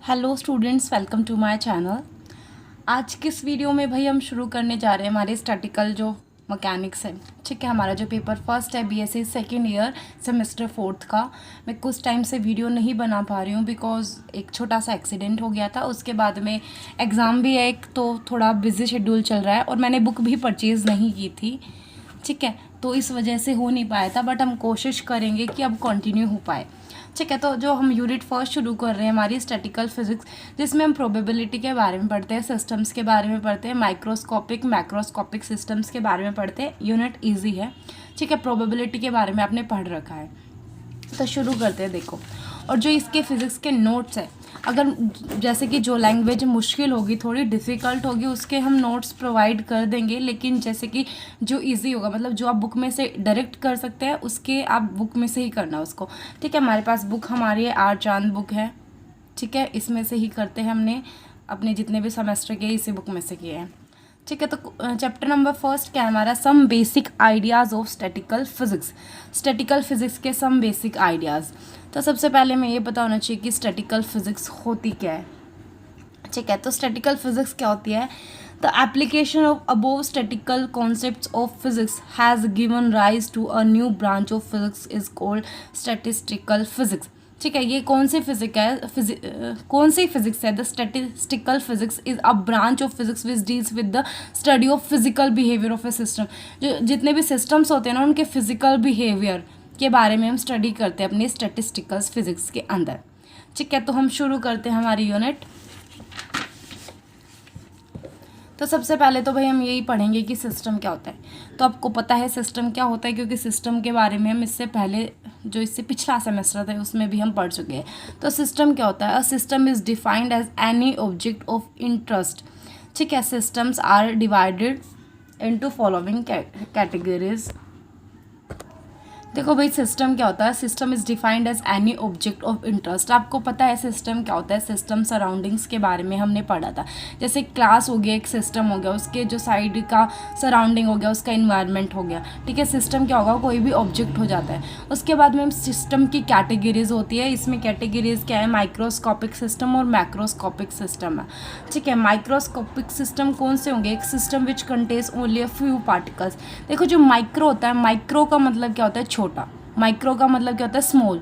Hello students, welcome to my channel. आज के इस वीडियो में भाई हम शुरू करने जा रहे हैं हमारे स्टैटिकल जो मैकेनिक्स है। ठीक है, हमारा जो पेपर फर्स्ट है BSc second year semester fourth का। मैं कुछ टाइम से वीडियो नहीं बना पा रही हूँ बिकॉज एक छोटा सा एक्सीडेंट हो गया था। उसके बाद में एग्ज़ाम भी है एक, तो थोड़ा बिजी शेड्यूल चल रहा है और मैंने बुक भी परचेज़ नहीं की थी। ठीक है, तो इस वजह से हो नहीं पाया था, बट हम कोशिश करेंगे कि अब कंटिन्यू हो पाए। ठीक है, तो जो हम यूनिट फर्स्ट शुरू कर रहे हैं हमारी स्टैटिकल फिजिक्स, जिसमें हम प्रोबेबिलिटी के बारे में पढ़ते हैं, सिस्टम्स के बारे में पढ़ते हैं, माइक्रोस्कोपिक मैक्रोस्कोपिक सिस्टम्स के बारे में पढ़ते हैं। यूनिट इजी है। ठीक है, प्रोबेबिलिटी के बारे में आपने पढ़ रखा है, तो शुरू करते हैं। देखो, और जो इसके फिज़िक्स के नोट्स है, अगर जैसे कि जो लैंग्वेज मुश्किल होगी, थोड़ी डिफ़िकल्ट होगी, उसके हम नोट्स प्रोवाइड कर देंगे। लेकिन जैसे कि जो इजी होगा, मतलब जो आप बुक में से डायरेक्ट कर सकते हैं, उसके आप बुक में से ही करना उसको। ठीक है, हमारे पास बुक हमारी है आर चांद बुक है। ठीक है, इसमें से ही करते हैं। हमने अपने जितने भी सेमेस्टर के इसी बुक में से किए हैं। ठीक है, तो चैप्टर नंबर फर्स्ट क्या है हमारा? Some basic ideas of statical physics. Statical physics के सम बेसिक आइडियाज़। तो सबसे पहले मैं ये पता होना चाहिए कि स्टैटिकल फिजिक्स होती क्या है। ठीक है, तो स्टैटिकल फिजिक्स क्या होती है? The application of above statical concepts of physics has given rise to a new branch of physics is called statistical physics. ठीक है, ये कौन सी फिजिक्स है? कौन सी फिजिक्स है? The statistical physics is a branch of physics which deals with the study of physical behaviour of a system. जो जितने भी सिस्टम्स होते हैं ना, उनके फिजिकल बिहेवियर के बारे में हम स्टडी करते हैं अपनी स्टैटिस्टिकल फिजिक्स के अंदर। ठीक है, तो हम शुरू करते हैं हमारी यूनिट। तो सबसे पहले तो भाई हम यही पढ़ेंगे कि सिस्टम क्या होता है। तो आपको पता है सिस्टम क्या होता है, क्योंकि सिस्टम के बारे में हम इससे पहले जो इससे पिछला सेमेस्टर था उसमें भी हम पढ़ चुके हैं। तो सिस्टम क्या होता है? A system is defined as any object of interest. ठीक है, systems are divided into following categories. देखो भाई, सिस्टम क्या होता है? System is defined as any object of interest. आपको पता है सिस्टम क्या होता है? सिस्टम सराउंडिंग्स के बारे में हमने पढ़ा था। जैसे क्लास हो गया, एक सिस्टम हो गया, उसके जो साइड का सराउंडिंग हो गया, उसका इन्वायरमेंट हो गया। ठीक है, सिस्टम क्या होगा? कोई भी ऑब्जेक्ट हो जाता है। उसके बाद में हम सिस्टम की कैटेगरीज होती है। इसमें कैटेगरीज क्या है? माइक्रोस्कोपिक सिस्टम और मैक्रोस्कोपिक सिस्टम है। ठीक है, माइक्रोस्कोपिक सिस्टम कौन से होंगे? एक system which contains only a few particles. देखो, जो माइक्रो होता है, माइक्रो का मतलब क्या होता है? छोटा। माइक्रो का मतलब क्या होता है? स्मॉल।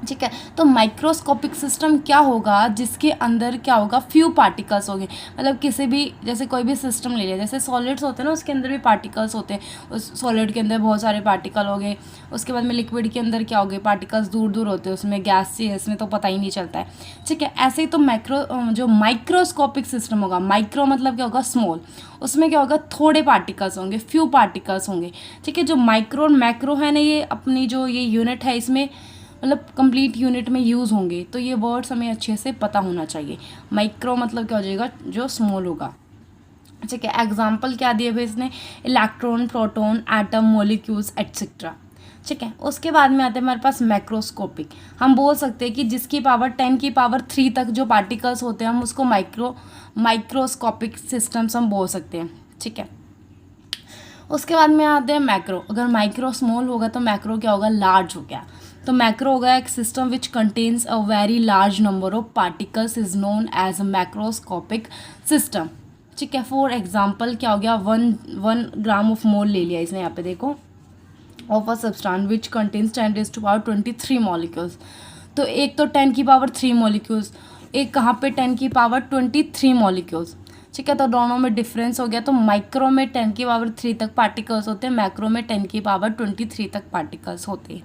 ठीक है, तो माइक्रोस्कोपिक सिस्टम क्या होगा? जिसके अंदर क्या होगा? फ्यू पार्टिकल्स होंगे। मतलब किसी भी, जैसे कोई भी सिस्टम ले लिया, जैसे सॉलिड्स होते हैं ना, उसके अंदर भी पार्टिकल्स होते हैं। उस सॉलिड के अंदर बहुत सारे पार्टिकल हो गए। उसके बाद में लिक्विड के अंदर क्या हो गए? पार्टिकल्स दूर दूर होते हैं। उसमें गैस से इसमें तो पता ही नहीं चलता है। ठीक है, ऐसे ही तो जो माइक्रोस्कोपिक सिस्टम होगा, माइक्रो मतलब क्या होगा? स्मॉल। उसमें क्या होगा? थोड़े पार्टिकल्स होंगे, फ्यू पार्टिकल्स होंगे। ठीक है, जो माइक्रो और मैक्रो है ना, ये अपनी जो ये यूनिट है, इसमें मतलब कंप्लीट यूनिट में यूज़ होंगे। तो ये वर्ड्स हमें अच्छे से पता होना चाहिए। माइक्रो मतलब क्या हो जाएगा? जो स्मॉल होगा। ठीक है, एग्जाम्पल क्या दिए भाई इसने? Electron, proton, atom, molecules etcetera. ठीक है, उसके बाद में आते हैं हमारे पास मैक्रोस्कोपिक। हम बोल सकते हैं कि जिसकी पावर 10 की पावर 3 तक जो पार्टिकल्स होते हैं, हम उसको माइक्रोस्कोपिक सिस्टम्स हम बोल सकते हैं। ठीक है, उसके बाद में आते हैं मैक्रो। अगर माइक्रो स्मॉल होगा तो मैक्रो क्या होगा? लार्ज हो गया। तो मैक्रो हो गया एक system which contains a very large number of particles is known as a macroscopic system. ठीक है, फॉर एग्जाम्पल क्या हो गया? वन ग्राम ऑफ मोल ले लिया इसने, यहाँ पे देखो, of a substance which contains 10⁻23 molecules. तो एक तो 10 की पावर 3 मॉलिक्यूल्स, एक कहाँ पे 10 की पावर 23 मॉलिक्यूल्स। ठीक है, तो दोनों में डिफरेंस हो गया। तो माइक्रो में 10 की पावर 3 तक पार्टिकल्स होते हैं, मैक्रो में 10 की पावर 23 तक पार्टिकल्स होते हैं।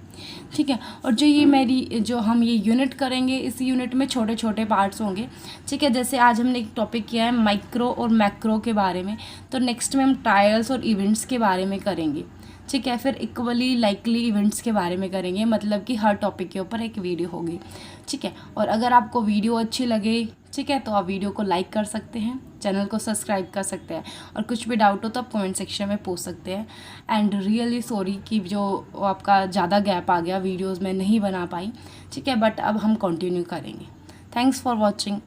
ठीक है, और जो हम ये यूनिट करेंगे, इस यूनिट में छोटे छोटे पार्ट्स होंगे। ठीक है, जैसे आज हमने एक टॉपिक किया है माइक्रो और मैक्रो के बारे में, तो नेक्स्ट में हम ट्रायल्स और इवेंट्स के बारे में करेंगे। ठीक है, फिर इक्वली लाइकली इवेंट्स के बारे में करेंगे, मतलब कि हर टॉपिक के ऊपर एक वीडियो होगी। ठीक है, और अगर आपको वीडियो अच्छी लगे, ठीक है, तो आप वीडियो को लाइक कर सकते हैं, चैनल को सब्सक्राइब कर सकते हैं, और कुछ भी डाउट हो तो आप कमेंट सेक्शन में पूछ सकते हैं। एंड रियली सॉरी कि जो आपका ज़्यादा गैप आ गया, वीडियोज़ में नहीं बना पाई। ठीक है, बट अब हम कंटिन्यू करेंगे। Thanks for watching.